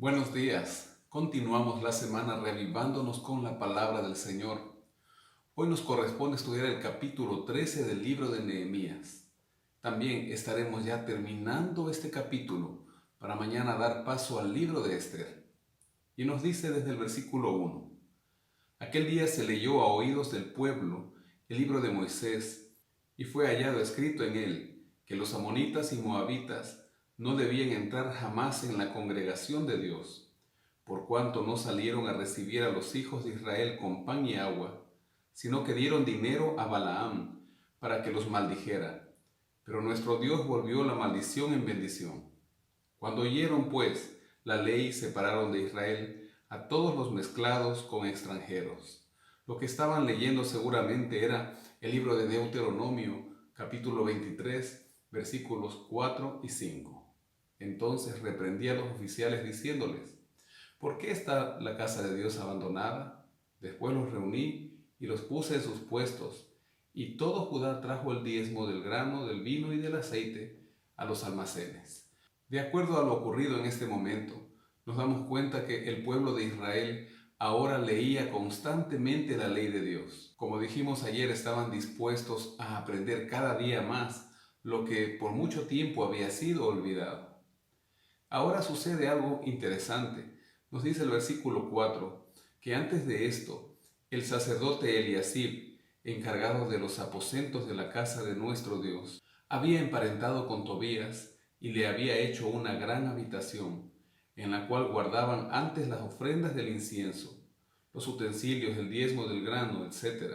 Buenos días. Continuamos la semana reavivándonos con la palabra del Señor. Hoy nos corresponde estudiar el capítulo 13 del libro de Nehemías. También estaremos ya terminando este capítulo para mañana dar paso al libro de Esther. Y nos dice desde el versículo 1: Aquel día se leyó a oídos del pueblo el libro de Moisés, y fue hallado escrito en él que los amonitas y moabitas no debían entrar jamás en la congregación de Dios, por cuanto no salieron a recibir a los hijos de Israel con pan y agua, sino que dieron dinero a Balaam para que los maldijera. Pero nuestro Dios volvió la maldición en bendición. Cuando oyeron, pues, la ley, separaron de Israel a todos los mezclados con extranjeros. Lo que estaban leyendo seguramente era el libro de Deuteronomio, capítulo 23, versículos 4 y 5. Entonces reprendí a los oficiales diciéndoles: ¿por qué está la casa de Dios abandonada? Después los reuní y los puse en sus puestos, y todo Judá trajo el diezmo del grano, del vino y del aceite a los almacenes. De acuerdo a lo ocurrido en este momento, nos damos cuenta que el pueblo de Israel ahora leía constantemente la ley de Dios. Como dijimos ayer, estaban dispuestos a aprender cada día más lo que por mucho tiempo había sido olvidado. Ahora sucede algo interesante. Nos dice el versículo 4 que antes de esto, el sacerdote Eliasib, encargado de los aposentos de la casa de nuestro Dios, había emparentado con Tobías y le había hecho una gran habitación, en la cual guardaban antes las ofrendas del incienso, los utensilios, el diezmo del grano, etc.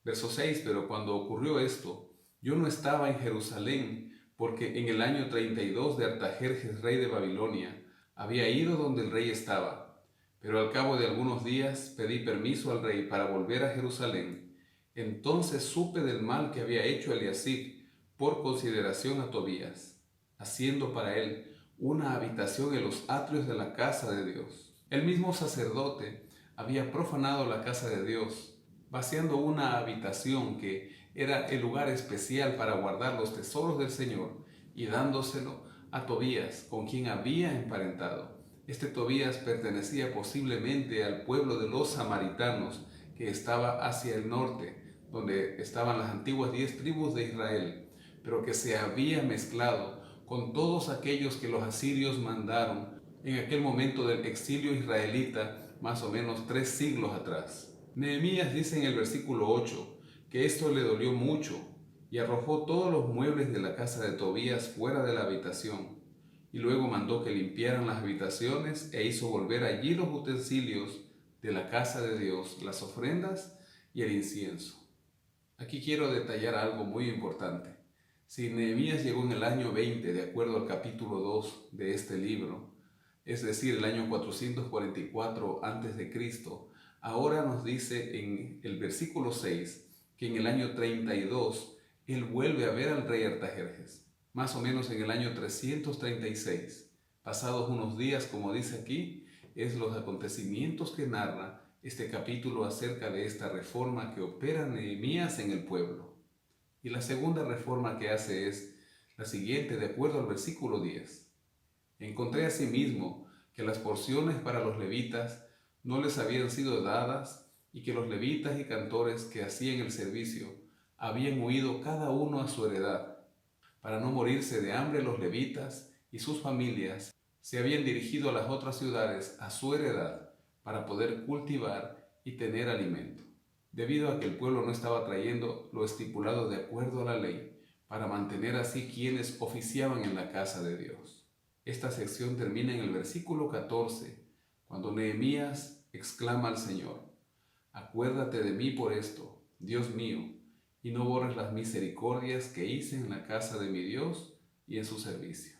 Verso 6: Pero cuando ocurrió esto, yo no estaba en Jerusalén, porque en el año 32 de Artajerjes, rey de Babilonia, había ido donde el rey estaba. Pero al cabo de algunos días pedí permiso al rey para volver a Jerusalén. Entonces supe del mal que había hecho Eliasib por consideración a Tobías, haciendo para él una habitación en los atrios de la casa de Dios. El mismo sacerdote había profanado la casa de Dios, vaciando una habitación que era el lugar especial para guardar los tesoros del Señor, y dándoselo a Tobías, con quien había emparentado. Este Tobías pertenecía posiblemente al pueblo de los samaritanos, que estaba hacia el norte, donde estaban las antiguas 10 tribus de Israel, pero que se había mezclado con todos aquellos que los asirios mandaron en aquel momento del exilio israelita, más o menos 3 siglos atrás. Nehemías dice en el versículo 8 que esto le dolió mucho, y arrojó todos los muebles de la casa de Tobías fuera de la habitación, y luego mandó que limpiaran las habitaciones e hizo volver allí los utensilios de la casa de Dios, las ofrendas y el incienso. Aquí quiero detallar algo muy importante. Si Nehemías llegó en el año 20, de acuerdo al capítulo 2 de este libro, es decir, el año 444 a.C., ahora nos dice en el versículo 6 que en el año 32 él vuelve a ver al rey Artajerjes, más o menos en el año 336. Pasados unos días, como dice aquí, es los acontecimientos que narra este capítulo acerca de esta reforma que opera Nehemías en el pueblo. Y la segunda reforma que hace es la siguiente, de acuerdo al versículo 10. Encontré asimismo que las porciones para los levitas no les habían sido dadas, y que los levitas y cantores que hacían el servicio habían huido cada uno a su heredad. Para no morirse de hambre, los levitas y sus familias se habían dirigido a las otras ciudades a su heredad para poder cultivar y tener alimento, debido a que el pueblo no estaba trayendo lo estipulado de acuerdo a la ley, para mantener así quienes oficiaban en la casa de Dios. Esta sección termina en el versículo 14, cuando Nehemías exclama al Señor: acuérdate de mí por esto, Dios mío, y no borres las misericordias que hice en la casa de mi Dios y en su servicio.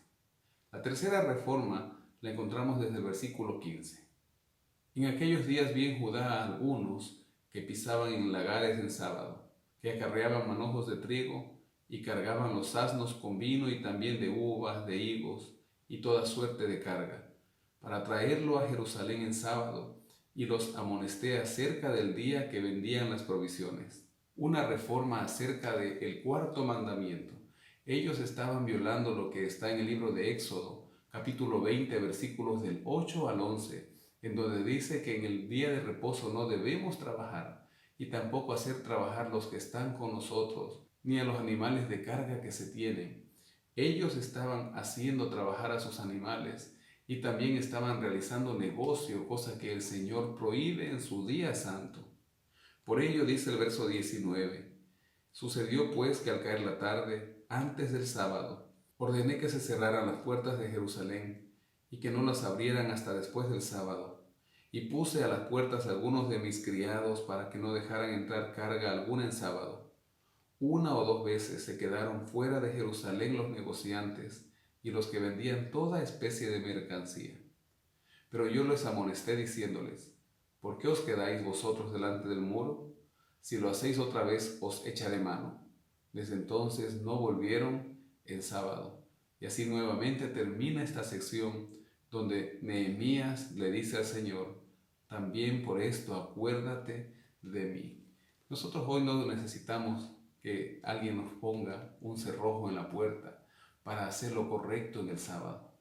La tercera reforma la encontramos desde el versículo 15. En aquellos días vi en Judá a algunos que pisaban en lagares en sábado, que acarreaban manojos de trigo y cargaban los asnos con vino y también de uvas, de higos y toda suerte de carga, para traerlo a Jerusalén en sábado, y los amonesté acerca del día que vendían las provisiones. Una reforma acerca del cuarto mandamiento. Ellos estaban violando lo que está en el libro de Éxodo, capítulo 20, versículos del 8 al 11, en donde dice que en el día de reposo no debemos trabajar y tampoco hacer trabajar los que están con nosotros, ni a los animales de carga que se tienen. Ellos estaban haciendo trabajar a sus animales y también estaban realizando negocio, cosa que el Señor prohíbe en su día santo. Por ello dice el verso 19, sucedió pues que al caer la tarde, antes del sábado, ordené que se cerraran las puertas de Jerusalén y que no las abrieran hasta después del sábado. Y puse a las puertas algunos de mis criados para que no dejaran entrar carga alguna en sábado. Una o dos veces se quedaron fuera de Jerusalén los negociantes y los que vendían toda especie de mercancía. Pero yo les amonesté diciéndoles, ¿por qué os quedáis vosotros delante del muro? Si lo hacéis otra vez, os echaré mano. Desde entonces no volvieron el sábado. Y así nuevamente termina esta sección donde Nehemías le dice al Señor, también por esto acuérdate de mí. Nosotros hoy no necesitamos que alguien nos ponga un cerrojo en la puerta para hacer lo correcto en el sábado.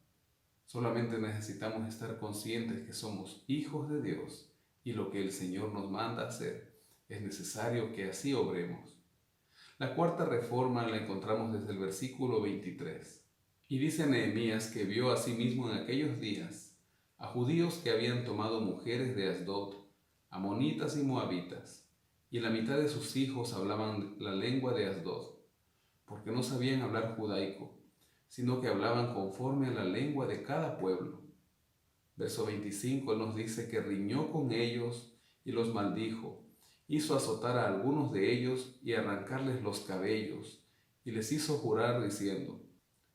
Solamente necesitamos estar conscientes que somos hijos de Dios y lo que el Señor nos manda hacer es necesario que así obremos. La cuarta reforma la encontramos desde el versículo 23. Y dice Nehemías que vio asimismo en aquellos días a judíos que habían tomado mujeres de Asdod, amonitas y moabitas, y la mitad de sus hijos hablaban la lengua de Asdod, porque no sabían hablar judaico, sino que hablaban conforme a la lengua de cada pueblo. Verso 25, él nos dice que riñó con ellos y los maldijo, hizo azotar a algunos de ellos y arrancarles los cabellos, y les hizo jurar diciendo,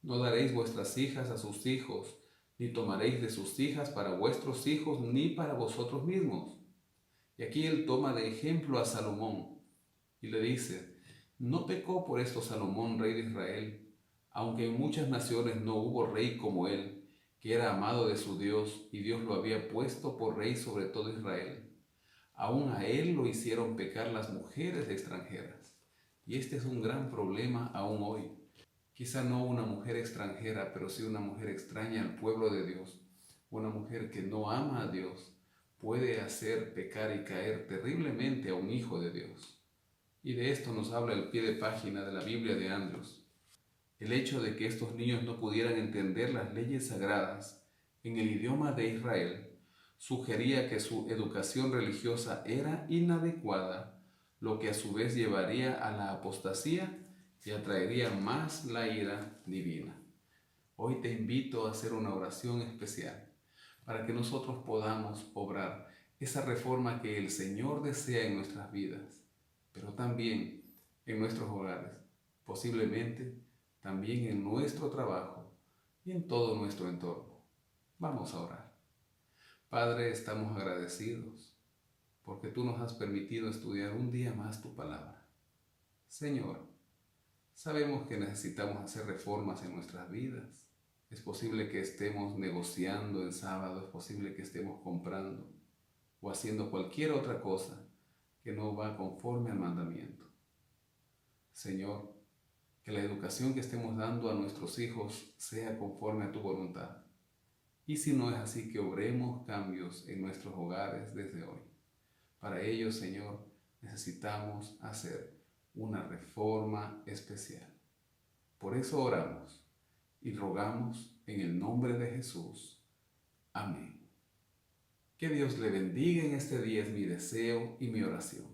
no daréis vuestras hijas a sus hijos, ni tomaréis de sus hijas para vuestros hijos, ni para vosotros mismos. Y aquí él toma de ejemplo a Salomón, y le dice, ¿no pecó por esto Salomón, rey de Israel? Aunque en muchas naciones no hubo rey como él, que era amado de su Dios, y Dios lo había puesto por rey sobre todo Israel. Aún a él lo hicieron pecar las mujeres extranjeras. Y este es un gran problema aún hoy. Quizá no una mujer extranjera, pero sí una mujer extraña al pueblo de Dios. Una mujer que no ama a Dios puede hacer pecar y caer terriblemente a un hijo de Dios. Y de esto nos habla el pie de página de la Biblia de Andrews. El hecho de que estos niños no pudieran entender las leyes sagradas en el idioma de Israel sugería que su educación religiosa era inadecuada, lo que a su vez llevaría a la apostasía y atraería más la ira divina. Hoy te invito a hacer una oración especial para que nosotros podamos obrar esa reforma que el Señor desea en nuestras vidas, pero también en nuestros hogares, posiblemente también en nuestro trabajo y en todo nuestro entorno. Vamos a orar. Padre, estamos agradecidos porque tú nos has permitido estudiar un día más tu palabra. Señor, sabemos que necesitamos hacer reformas en nuestras vidas. Es posible que estemos negociando el sábado, es posible que estemos comprando o haciendo cualquier otra cosa que no va conforme al mandamiento. Señor, que la educación que estemos dando a nuestros hijos sea conforme a tu voluntad. Y si no es así, que obremos cambios en nuestros hogares desde hoy. Para ello, Señor, necesitamos hacer una reforma especial. Por eso oramos y rogamos en el nombre de Jesús. Amén. Que Dios le bendiga en este día, es mi deseo y mi oración.